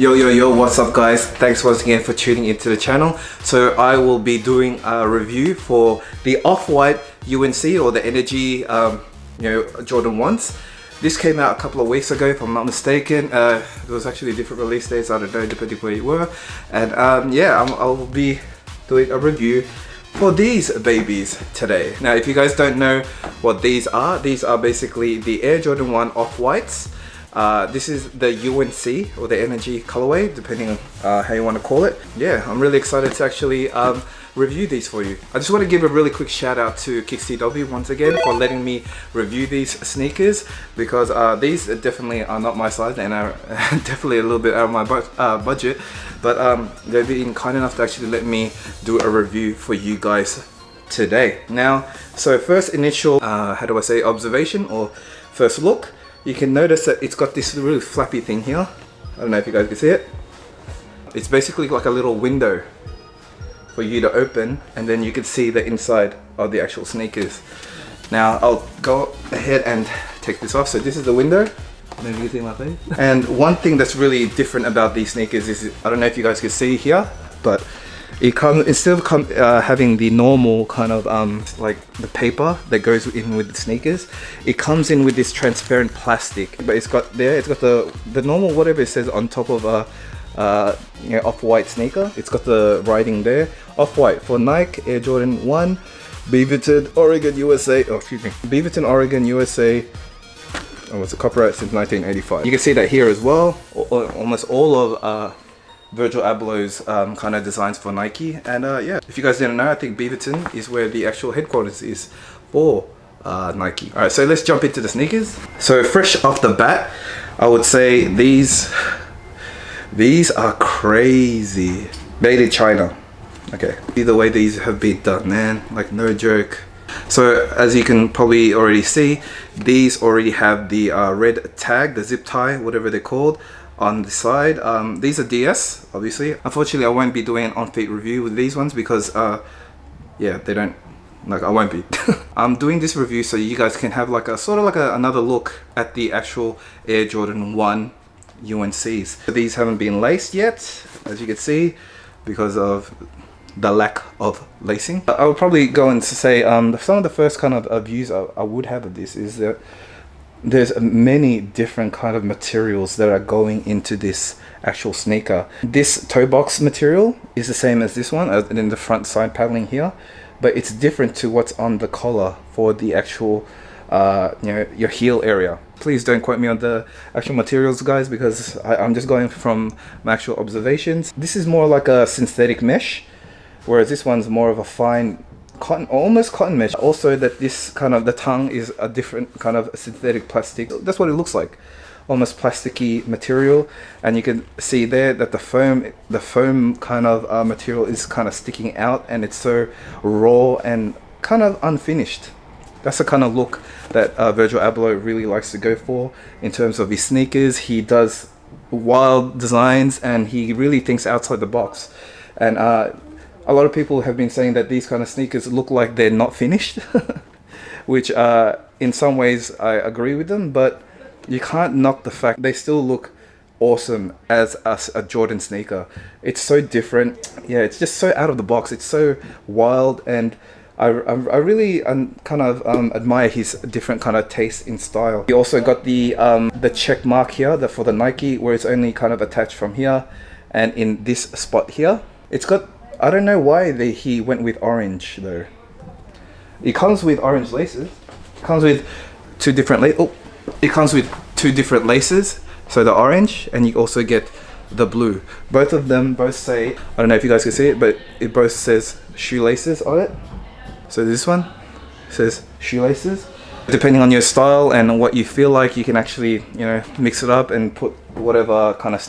Yo, what's up guys? Thanks once again for tuning into the channel. So I will be doing a review for the Off-White UNC or the Energy Jordan 1s. This came out a couple of weeks ago if I'm not mistaken. There was actually different release dates, I don't know, depending where you were. And I'll be doing a review for these babies today. Now if you guys don't know what these are basically the Air Jordan 1 Off-Whites. This is the UNC or the Energy Colourway, depending on how you want to call it. Yeah, I'm really excited to actually review these for you. I just want to give a really quick shout out to Kickstw once again for letting me review these sneakers, because these definitely are not my size and are definitely a little bit out of my budget, but they've been kind enough to actually let me do a review for you guys today. Now, so first initial, observation or first look, you can notice that it's got this really flappy thing here. I don't know if you guys can see it. It's basically like a little window for you to open, and then you can see the inside of the actual sneakers. Now I'll go ahead and take this off. So this is the window. Maybe you see my face. And one thing that's really different about these sneakers is, I don't know if you guys can see here, but it comes, instead of having the normal kind of like the paper that goes in with the sneakers, it comes in with this transparent plastic. But it's got the normal whatever it says on top of a Off-White sneaker. It's got the writing there, Off-White for Nike Air Jordan 1, Beaverton, Oregon, USA. Oh, excuse me, Beaverton, Oregon, USA. Oh, it's a copyright since 1985. You can see that here as well. Almost all of Virgil Abloh's kind of designs for Nike. And yeah, if you guys didn't know, I think Beaverton is where the actual headquarters is for Nike. All right, so let's jump into the sneakers. So fresh off the bat, I would say these are crazy. Made in China. Okay, either way these have been done, man, like no joke. So as you can probably already see, these already have the red tag, the zip tie, whatever they're called, on the side. These are DS, obviously. Unfortunately, I won't be doing an on-feet review with these ones because yeah, they don't, like, I won't be. I'm doing this review so you guys can have like a sort of like another look at the actual Air Jordan 1 UNCs. These haven't been laced yet, as you can see, because of the lack of lacing. I would probably go and say some of the first kind of views I would have of this is that there's many different kind of materials that are going into this actual sneaker. This toe box material is the same as this one, and in the front side paddling here, but it's different to what's on the collar for the actual your heel area. Please don't quote me on the actual materials, guys, because I'm just going from my actual observations. This is more like a synthetic mesh, whereas this one's more of a fine cotton, almost cotton mesh. Also that this kind of, the tongue is a different kind of synthetic plastic. That's what it looks like, almost plasticky material. And you can see there that the foam kind of material is kind of sticking out, and it's so raw and kind of unfinished. That's the kind of look that Virgil Abloh really likes to go for in terms of his sneakers. He does wild designs and he really thinks outside the box. And a lot of people have been saying that these kind of sneakers look like they're not finished, which in some ways I agree with them, but you can't knock the fact they still look awesome as a Jordan sneaker. It's so different. Yeah, it's just so out of the box. It's so wild, and I really kind of admire his different kind of taste in style. He also got the check mark here for the Nike, where it's only kind of attached from here and in this spot here. It's got, I don't know why he went with orange though. It comes with orange laces. It comes with two different laces. So the orange, and you also get the blue. Both of them both say, I don't know if you guys can see it, but it both says shoelaces on it. So this one says shoelaces. Depending on your style and what you feel like, you can actually, you know, mix it up and put whatever kind of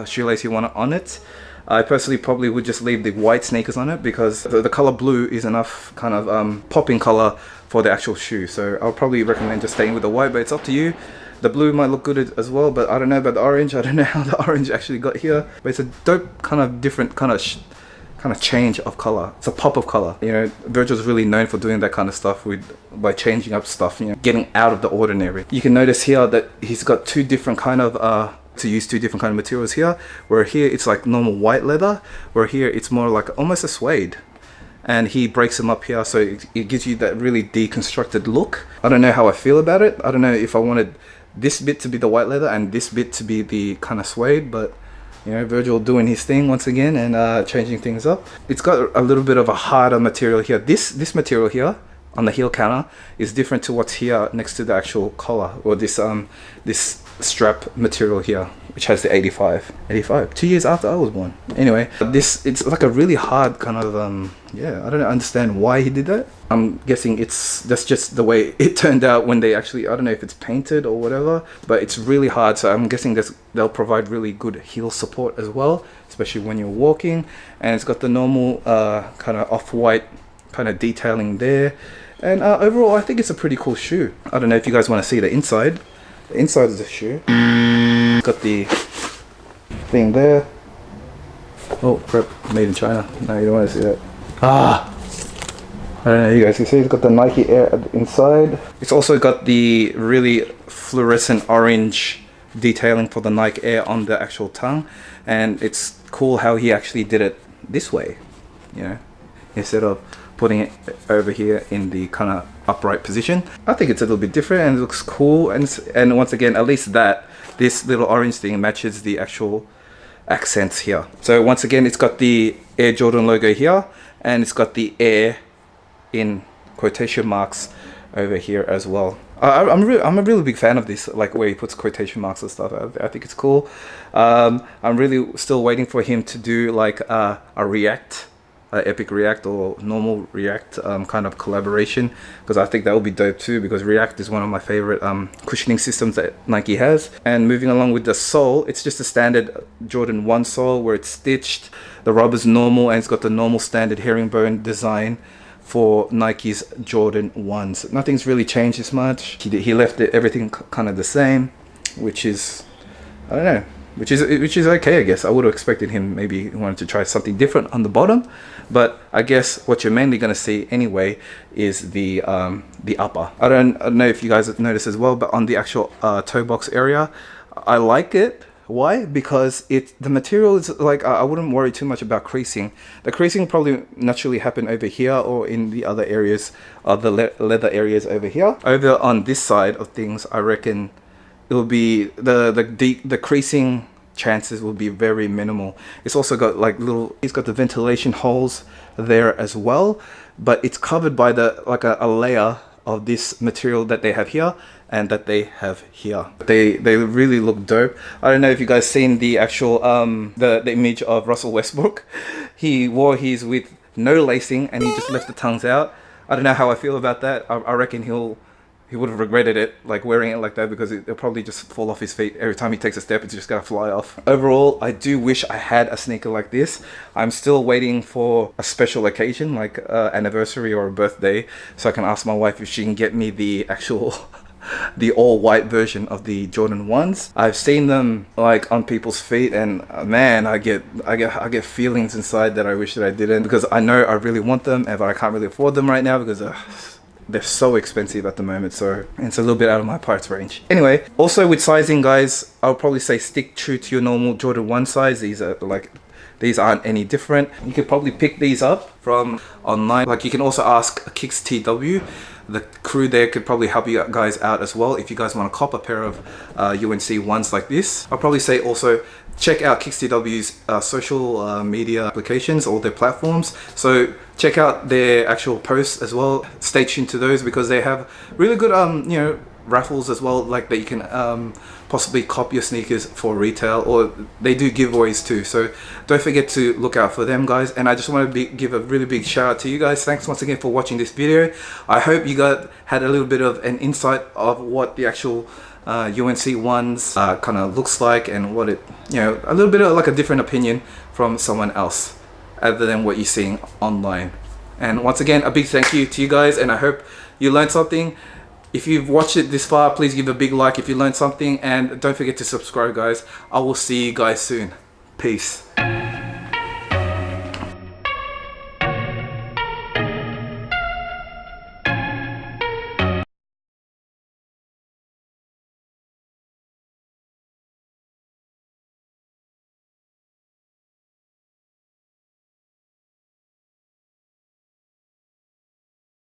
shoelace you want on it. I personally probably would just leave the white sneakers on it, because the color blue is enough kind of popping color for the actual shoe. So I'll probably recommend just staying with the white, but it's up to you. The blue might look good as well, but I don't know about the orange. I don't know how the orange actually got here, but it's a dope kind of different kind of change of color. It's a pop of color. You know, Virgil's really known for doing that kind of stuff by changing up stuff, you know, getting out of the ordinary. You can notice here that he's got two different kind of to use two different kind of materials here, where here it's like normal white leather, where here it's more like almost a suede. And he breaks them up here, so it gives you that really deconstructed look. I don't know how I feel about it. I don't know if I wanted this bit to be the white leather and this bit to be the kind of suede, but you know, Virgil doing his thing once again and changing things up. It's got a little bit of a harder material here. This material here on the heel counter is different to what's here next to the actual collar, or this this strap material here, which has the 85 2 years after I was born. Anyway, it's like a really hard kind of yeah, I don't understand why he did that. I'm guessing that's just the way it turned out when they actually, I don't know if it's painted or whatever, but it's really hard. So I'm guessing they'll provide really good heel support as well, especially when you're walking. And it's got the normal kind of off-white kind of detailing there. And overall, I think it's a pretty cool shoe. I don't know if you guys want to see the inside. The inside of the shoe. It's got the thing there. Oh crap, made in China. No, you don't want to see that. I don't know, you guys can see it's got the Nike Air at the inside. It's also got the really fluorescent orange detailing for the Nike Air on the actual tongue. And it's cool how he actually did it this way, you know, instead of putting it over here in the kind of upright position. I think it's a little bit different and it looks cool. And once again, at least this little orange thing matches the actual accents here. So once again, it's got the Air Jordan logo here, and it's got the Air in quotation marks over here as well. I'm a really big fan of this, like where he puts quotation marks and stuff. I think it's cool. I'm really still waiting for him to do like a React, Epic React or normal React kind of collaboration, because I think that would be dope too, because React is one of my favorite cushioning systems that Nike has. And moving along with the sole, it's just a standard Jordan 1 sole where it's stitched, the rubber's normal, and it's got the normal standard herringbone design for Nike's Jordan 1s. Nothing's really changed as much. He left everything kind of the same, which is, I don't know, which is okay, I guess. I would have expected him maybe wanted to try something different on the bottom, but I guess what you're mainly going to see anyway is the upper. I don't know if you guys have noticed as well, but on the actual toe box area, I like it. Why? Because the material is like, I wouldn't worry too much about creasing. The creasing will probably naturally happen over here or in the other areas, the leather areas over here. Over on this side of things, I reckon it will be the creasing chances will be very minimal. It's also got like it's got the ventilation holes there as well, but it's covered by like a layer of this material that they have here and that they have here. They really look dope. I don't know if you guys seen the actual the image of Russell Westbrook. He wore his with no lacing and he just left the tongues out. I don't know how I feel about that. I reckon he would have regretted it, like wearing it like that, because it'll probably just fall off his feet every time he takes a step. It's just gonna fly off. Overall, I do wish I had a sneaker like this. I'm still waiting for a special occasion, like anniversary or a birthday, so I can ask my wife if she can get me the actual the all white version of the Jordan 1s. I've seen them like on people's feet, and man, I get feelings inside that I wish that I didn't, because I know I really want them, but I can't really afford them right now because they're so expensive at the moment, so it's a little bit out of my price range. Anyway, also with sizing, guys, I'll probably say stick true to your normal Jordan 1 size. These aren't any different. You could probably pick these up from online. Like, you can also ask Kickstw. The crew there could probably help you guys out as well if you guys want to cop a pair of UNC 1s like this. I'll probably say also check out Kickstw's social media applications, all their platforms. So check out their actual posts as well. Stay tuned to those, because they have really good you know, raffles as well, like that you can possibly cop your sneakers for retail, or they do giveaways too. So don't forget to look out for them, guys. And I just want to give a really big shout out to you guys. Thanks once again for watching this video. I hope you had a little bit of an insight of what the actual UNC 1s kind of looks like, and what it, you know, a little bit of like a different opinion from someone else other than what you're seeing online. And once again, a big thank you to you guys, and I hope you learned something. If you've watched it this far, please give a big like if you learned something, and don't forget to subscribe, guys. I will see you guys soon. Peace.